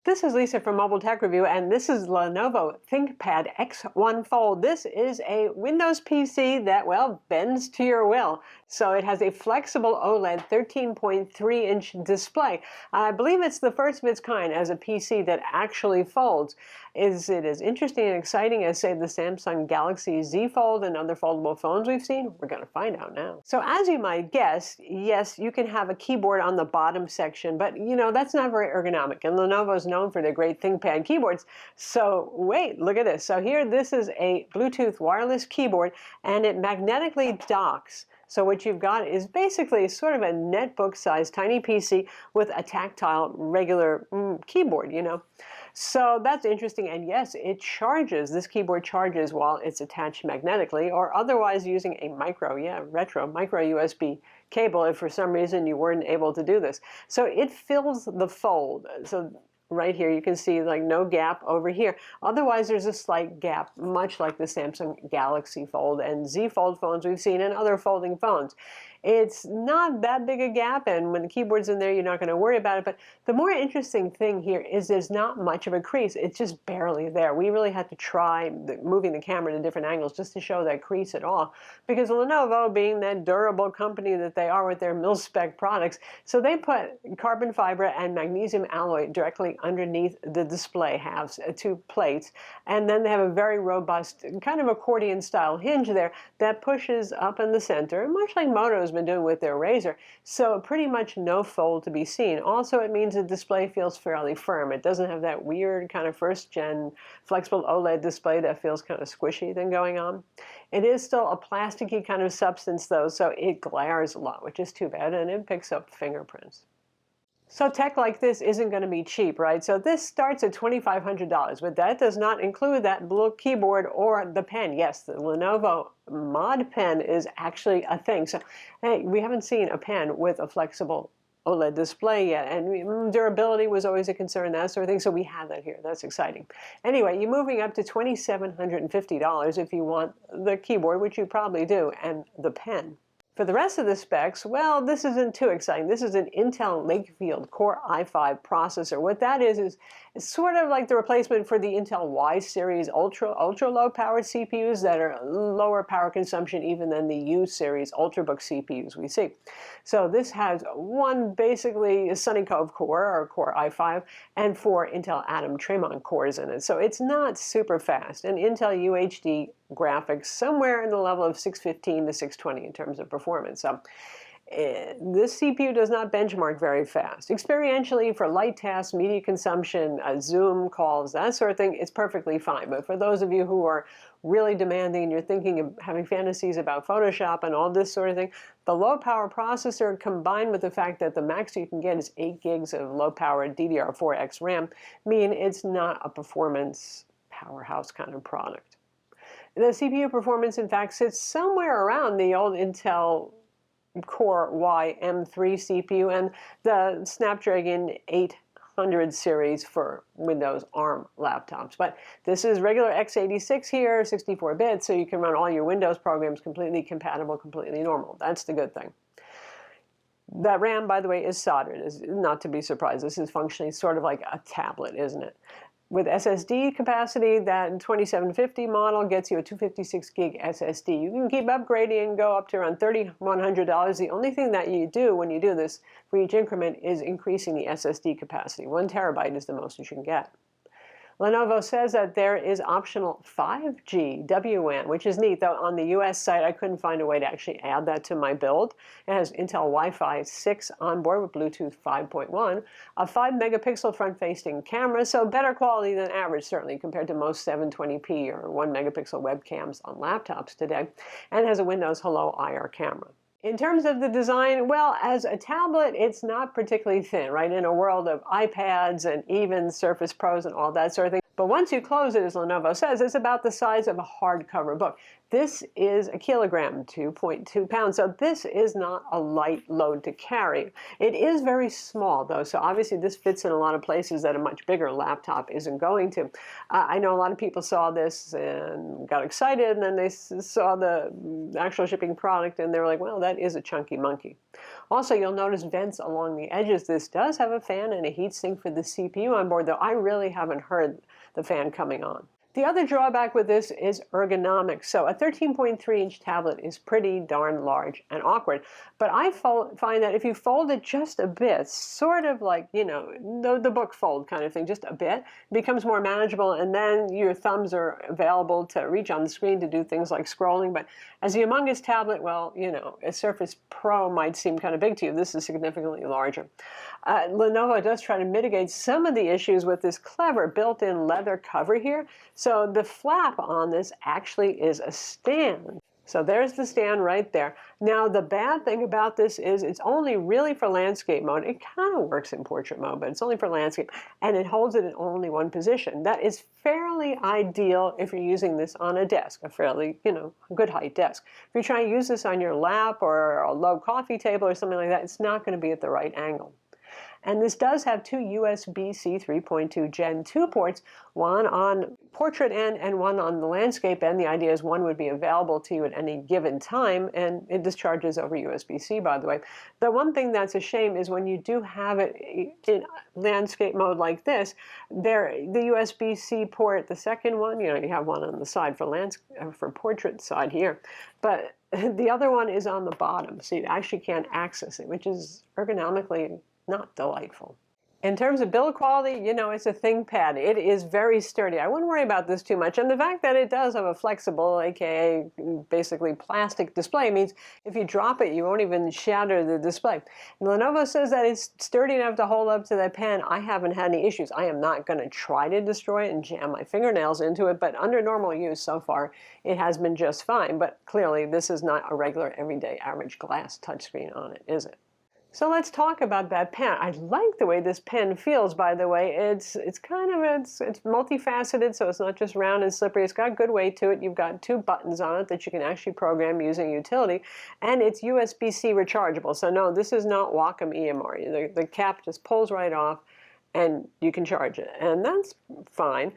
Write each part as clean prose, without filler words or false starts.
This is Lisa from Mobile Tech Review, and this is Lenovo ThinkPad X1 Fold. This is a Windows PC that, well, bends to your will. So it has a flexible OLED 13.3-inch display. I believe it's the first of its kind as a PC that actually folds. Is it as interesting and exciting as, say, the Samsung Galaxy Z Fold and other foldable phones we've seen? We're going to find out now. So as you might guess, yes, you can have a keyboard on the bottom section, but you know, that's not very ergonomic, and Lenovo's known for their great ThinkPad keyboards. So wait, look at this. So here, this is a Bluetooth wireless keyboard, and it magnetically docks. So what you've got is basically sort of a netbook-sized tiny PC with a tactile regular keyboard, you know. So that's interesting, and yes, it charges. This keyboard charges while it's attached magnetically, or otherwise using a micro USB cable if for some reason you weren't able to do this. So it fills the fold. So right here, you can see like no gap over here. Otherwise, there's a slight gap, much like the Samsung Galaxy Fold and Z Fold phones we've seen in other folding phones. It's not that big a gap, and when the keyboard's in there, you're not going to worry about it. But the more interesting thing here is there's not much of a crease. It's just barely there. We really had to try moving the camera to different angles just to show that crease at all, because Lenovo, being that durable company that they are with their mil-spec products, so they put carbon fiber and magnesium alloy directly underneath the display halves, two plates, and then they have a very robust kind of accordion-style hinge there that pushes up in the center, much like Moto's been doing with their Razr. So pretty much no fold to be seen. Also, it means the display feels fairly firm. It doesn't have that weird kind of first-gen flexible OLED display that feels kind of squishy thing going on. It is still a plasticky kind of substance, though, so it glares a lot, which is too bad, and it picks up fingerprints. So tech like this isn't going to be cheap, right? So this starts at $2,500, but that does not include that blue keyboard or the pen. Yes, the Lenovo Mod Pen is actually a thing. So hey, we haven't seen a pen with a flexible OLED display yet, and durability was always a concern, that sort of thing, so we have that here. That's exciting. Anyway, you're moving up to $2,750 if you want the keyboard, which you probably do, and the pen. For the rest of the specs, well, this isn't too exciting. This is an Intel Lakefield Core i5 processor. What that is sort of like the replacement for the Intel Y series ultra low power CPUs that are lower power consumption even than the U series ultrabook CPUs we see. So this has one basically Sunny Cove core, or Core i5, and 4 Intel Atom Tremont cores in it. So it's not super fast. And Intel UHD graphics somewhere in the level of 615 to 620 in terms of performance. So this CPU does not benchmark very fast. Experientially, for light tasks, media consumption, Zoom calls, that sort of thing, it's perfectly fine. But for those of you who are really demanding and you're thinking of having fantasies about Photoshop and all this sort of thing, the low power processor combined with the fact that the max you can get is 8 gigs of low power DDR4X RAM mean it's not a performance powerhouse kind of product. The CPU performance, in fact, sits somewhere around the old Intel Core Y M3 CPU and the Snapdragon 800 series for Windows ARM laptops. But this is regular x86 here, 64 bits, so you can run all your Windows programs completely compatible, completely normal. That's the good thing. That RAM, by the way, is soldered. Is not to be surprised. This is functionally sort of like a tablet, isn't it? With SSD capacity, that 2750 model gets you a 256 gig SSD. You can keep upgrading and go up to around $3,100. The only thing that you do when you do this for each increment is increasing the SSD capacity. 1 terabyte is the most you can get. Lenovo says that there is optional 5G WWAN, which is neat, though on the US site I couldn't find a way to actually add that to my build. It has Intel Wi-Fi 6 on board with Bluetooth 5.1, a 5 megapixel front-facing camera, so better quality than average certainly compared to most 720p or 1 megapixel webcams on laptops today, and has a Windows Hello IR camera. In terms of the design, well, as a tablet, it's not particularly thin, right? In a world of iPads and even Surface Pros and all that sort of thing. But once you close it, as Lenovo says, it's about the size of a hardcover book. This is a kilogram, 2.2 pounds, so this is not a light load to carry. It is very small, though, so obviously this fits in a lot of places that a much bigger laptop isn't going to. I know a lot of people saw this and got excited, and then they saw the actual shipping product, and they were like, well, that is a chunky monkey. Also, you'll notice vents along the edges. This does have a fan and a heatsink for the CPU on board, though I really haven't heard the fan coming on. The other drawback with this is ergonomics. So a 13.3-inch tablet is pretty darn large and awkward. But I find that if you fold it just a bit, sort of like, you know, the book fold kind of thing, just a bit, it becomes more manageable, and then your thumbs are available to reach on the screen to do things like scrolling. But as a humongous tablet, well, you know, a Surface Pro might seem kind of big to you. This is significantly larger. Lenovo does try to mitigate some of the issues with this clever built-in leather cover here. So the flap on this actually is a stand. So there's the stand right there. Now the bad thing about this is it's only really for landscape mode. It kind of works in portrait mode, but it's only for landscape, and it holds it in only one position. That is fairly ideal if you're using this on a desk, a fairly, you know, good height desk. If you're trying to use this on your lap or a low coffee table or something like that, it's not going to be at the right angle. And this does have two USB-C 3.2 Gen 2 ports, one on portrait end and one on the landscape end. The idea is one would be available to you at any given time, and it discharges over USB-C, by the way. The one thing that's a shame is when you do have it in landscape mode like this, the USB-C port, the second one, you know, you have one on the side for portrait side here, but the other one is on the bottom, so you actually can't access it, which is ergonomically not delightful. In terms of build quality, you know, it's a ThinkPad. It is very sturdy. I wouldn't worry about this too much. And the fact that it does have a flexible, aka basically plastic display, means if you drop it, you won't even shatter the display. And Lenovo says that it's sturdy enough to hold up to the pen. I haven't had any issues. I am not going to try to destroy it and jam my fingernails into it, but under normal use so far, it has been just fine. But clearly, this is not a regular, everyday, average glass touchscreen on it, is it? So let's talk about that pen. I like the way this pen feels, by the way. It's multifaceted, so it's not just round and slippery. It's got good weight to it. You've got two buttons on it that you can actually program using utility, and it's USB-C rechargeable. So no, this is not Wacom EMR. The cap just pulls right off, and you can charge it, and that's fine.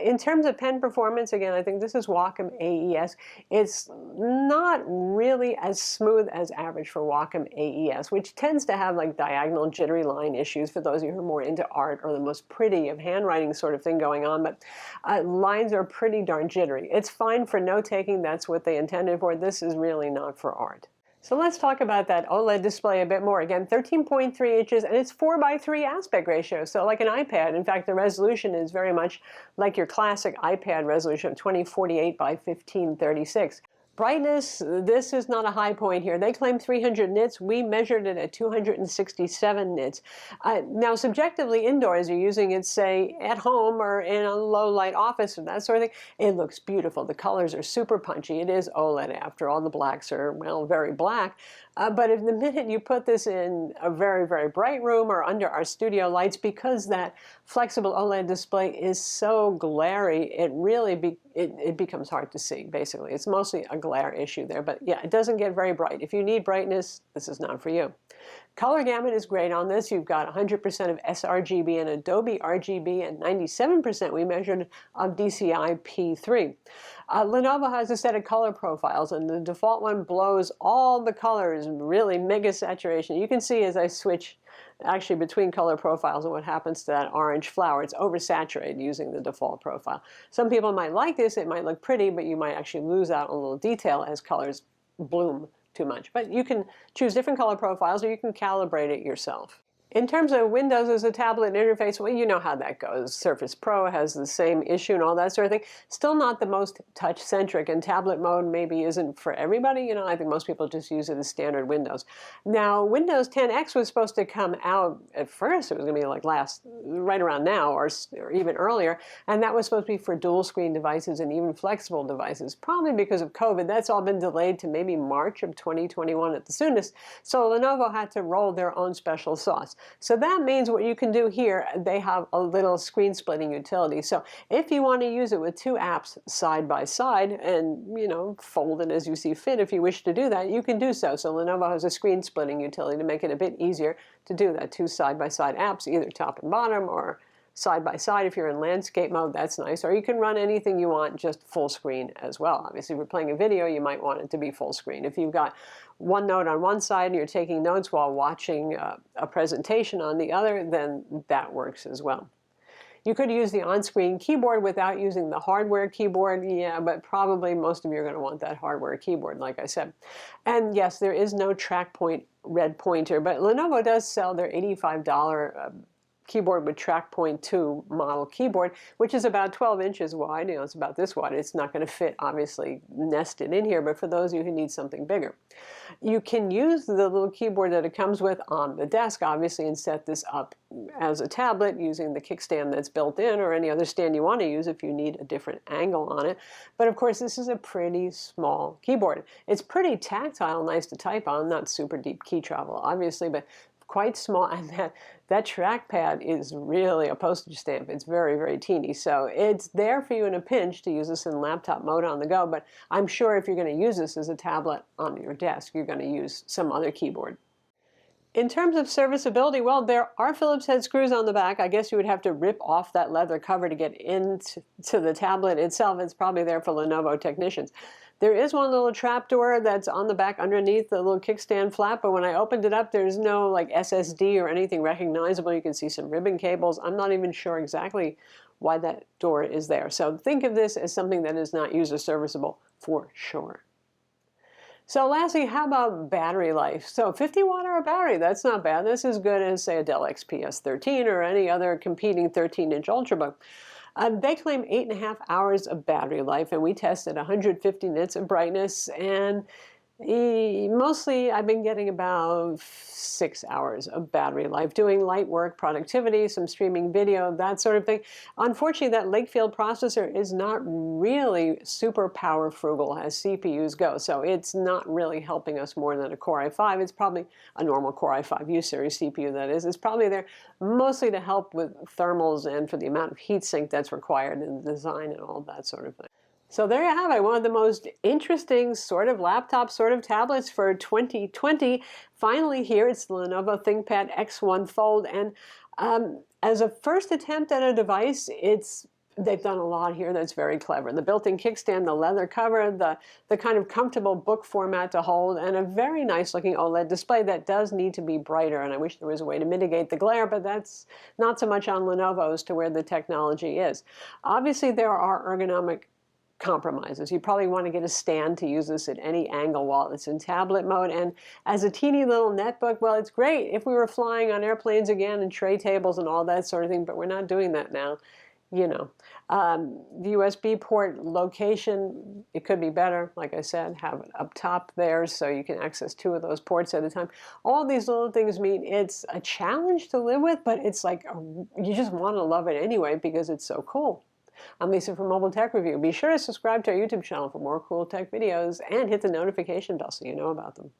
In terms of pen performance, again, I think this is Wacom AES. It's not really as smooth as average for Wacom AES, which tends to have like diagonal jittery line issues for those of you who are more into art or the most pretty of handwriting sort of thing going on, but lines are pretty darn jittery. It's fine for note-taking. That's what they intended for. This is really not for art. So let's talk about that OLED display a bit more. Again, 13.3 inches, and it's 4:3 aspect ratio, so like an iPad. In fact, the resolution is very much like your classic iPad resolution of 2048 by 1536. Brightness, this is not a high point here. They claim 300 nits. We measured it at 267 nits. Now, subjectively, indoors, you're using it, say, at home or in a low-light office or that sort of thing, it looks beautiful. The colors are super punchy. It is OLED, after all. The blacks are, well, very black. But if the minute you put this in a very, very bright room or under our studio lights, because that flexible OLED display is so glary, it really it becomes hard to see, basically. It's mostly a glare issue there. But yeah, it doesn't get very bright. If you need brightness, this is not for you. Color gamut is great on this. You've got 100% of sRGB and Adobe RGB, and 97% we measured of DCI P3. Lenovo has a set of color profiles, and the default one blows all the colors, really mega saturation. You can see as I switch actually between color profiles and what happens to that orange flower. It's oversaturated using the default profile. Some people might like this. It might look pretty, but you might actually lose out on a little detail as colors bloom too much. But you can choose different color profiles, or you can calibrate it yourself. In terms of Windows as a tablet interface, well, you know how that goes. Surface Pro has the same issue and all that sort of thing. Still not the most touch-centric, and tablet mode maybe isn't for everybody. You know, I think most people just use it as standard Windows. Now, Windows 10X was supposed to come out at first. It was going to be like right around now or even earlier, and that was supposed to be for dual-screen devices and even flexible devices. Probably because of COVID, that's all been delayed to maybe March of 2021 at the soonest. So Lenovo had to roll their own special sauce. So that means what you can do here, they have a little screen splitting utility. So if you want to use it with two apps side by side and, you know, fold it as you see fit, if you wish to do that, you can do so. So Lenovo has a screen splitting utility to make it a bit easier to do that. Two side by side apps, either top and bottom or side by side. If you're in landscape mode, that's nice. Or you can run anything you want, just full screen as well. Obviously, if you're playing a video, you might want it to be full screen. If you've got OneNote on one side and you're taking notes while watching a presentation on the other, then that works as well. You could use the on-screen keyboard without using the hardware keyboard, yeah, but probably most of you are going to want that hardware keyboard, like I said. And yes, there is no track point red pointer, but Lenovo does sell their $85 keyboard with track point 2 model keyboard, which is about 12 inches wide. You know, it's about this wide. It's not going to fit, obviously, nested in here, but for those of you who need something bigger. You can use the little keyboard that it comes with on the desk, obviously, and set this up as a tablet using the kickstand that's built in, or any other stand you want to use if you need a different angle on it. But of course, this is a pretty small keyboard. It's pretty tactile, nice to type on, not super deep key travel, obviously, but quite small, and that trackpad is really a postage stamp. It's very, very teeny. So it's there for you in a pinch to use this in laptop mode on the go, but I'm sure if you're going to use this as a tablet on your desk, you're going to use some other keyboard. In terms of serviceability, well, there are Phillips head screws on the back. I guess you would have to rip off that leather cover to get into the tablet itself. It's probably there for Lenovo technicians. There is one little trapdoor that's on the back underneath the little kickstand flap, but when I opened it up, there's no like SSD or anything recognizable. You can see some ribbon cables. I'm not even sure exactly why that door is there. So think of this as something that is not user serviceable for sure. So lastly, how about battery life? So 50 watt-hour battery, that's not bad. That's as good as, say, a Dell XPS 13 or any other competing 13-inch Ultrabook. They claim 8.5 hours of battery life, and we tested 150 nits of brightness, and mostly I've been getting about 6 hours of battery life, doing light work, productivity, some streaming video, that sort of thing. Unfortunately, that Lakefield processor is not really super power frugal as CPUs go, so it's not really helping us more than a Core i5. It's probably a normal Core i5 U-series CPU, that is. It's probably there mostly to help with thermals and for the amount of heatsink that's required in the design and all that sort of thing. So there you have it, one of the most interesting sort of laptop, sort of tablets for 2020. Finally here, it's the Lenovo ThinkPad X1 Fold. And as a first attempt at a device, they've done a lot here that's very clever. The built-in kickstand, the leather cover, the kind of comfortable book format to hold, and a very nice looking OLED display that does need to be brighter. And I wish there was a way to mitigate the glare, but that's not so much on Lenovo's to where the technology is. Obviously, there are ergonomic compromises. You probably want to get a stand to use this at any angle while it's in tablet mode. And as a teeny little netbook, well, it's great if we were flying on airplanes again and tray tables and all that sort of thing, but we're not doing that now. You know, the USB port location, it could be better. Like I said, have it up top there so you can access 2 of those ports at a time. All these little things mean it's a challenge to live with, but it's like you just want to love it anyway because it's so cool. I'm Lisa from Mobile Tech Review. Be sure to subscribe to our YouTube channel for more cool tech videos and hit the notification bell so you know about them.